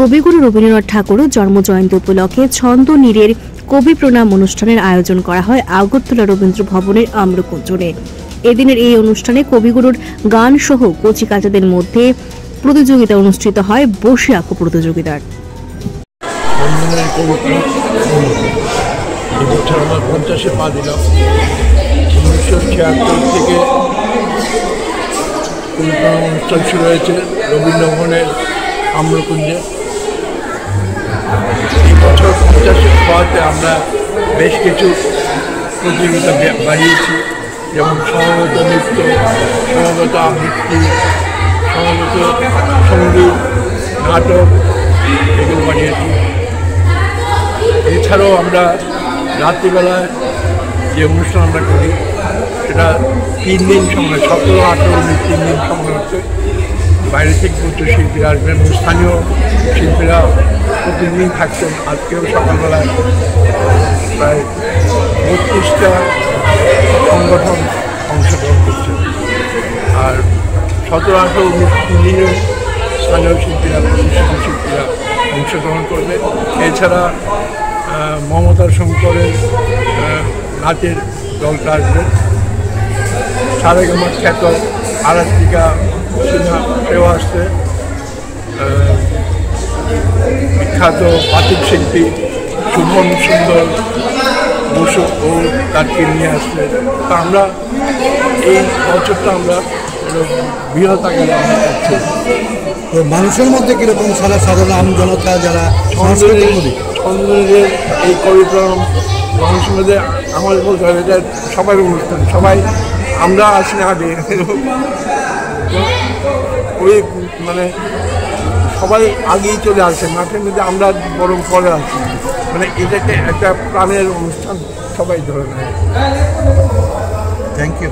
কবিগুরু রবীন্দ্রনাথ ঠাকুরের জন্মজয়ন্তী উপলক্ষে ছন্দ নীরের কবি প্রণাম অনুষ্ঠানের আয়োজন করা হয় আগরতলা রবীন্দ্র ভবনের আম্রকুঞ্জনে। এদিনের এই অনুষ্ঠানে কবিগুরুর গান সহ কচিকাচাদের মধ্যে প্রতিযোগিতা অনুষ্ঠিত হয় বসে আঁকো প্রতিযোগিতার। আমার 50-এ পা দিলাম। 1976 থেকে অনুষ্ঠান শুরু হয়েছে রবীন্দ্র ভবনের আম্রকুঞ্জে। এই বছর 50-এ পাওয়াতে আমরা বেশ কিছু প্রতিযোগিতা বাড়িয়েছি, যেমন সমবেত নৃত্য, সমবেত আবৃত্তি, সমবেত সঙ্গীত, নাটক, এগুলো বানিয়েছি। এছাড়াও আমরা রাত্রিবেলায় যে অনুষ্ঠান আমরা করি সেটা 3 দিন সময়, 17-18 3 দিন সময় হচ্ছে। বাইরে থেকে প্রচুর শিল্পীরা আসবেন, স্থানীয় শিল্পীরা প্রতিদিন থাকছেন। আজকেও সকালবেলায় প্রায় 32টা সংগঠন অংশগ্রহণ করছেন। আর 17-18 3 দিনে স্থানীয় শিল্পীরা, প্রতিষ্ঠিত শিল্পীরা অংশগ্রহণ করবে। এছাড়া মমতা শঙ্করের নাচের দলটা আসবে, সারেগামা খ্যাত আরাত্রিকা সিনহা সেও আসছে, বিখ্যাত পাতিক শিল্পী শুভম সুন্দর বসু ও তাকে নিয়ে আসছে। তা আমরা এই বছরটা আমরা বৃহৎ আকারে আমরা করছি। মানুষের মধ্যে কীরকম সাধারণ আমজনতা যারা ছন্দের এই কবিপ্রণাম মানুষের মধ্যে আমাদের বলতে হবে এটা সবার অনুষ্ঠান, সবাই আমরা আসি না আগে ওই মানে সবাই আগেই চলে আসে মাঠের মধ্যে, আমরা বরং পরে আসি। মানে এটাকে একটা প্রাণের অনুষ্ঠান সবাই ধরে নেয়। Thank you.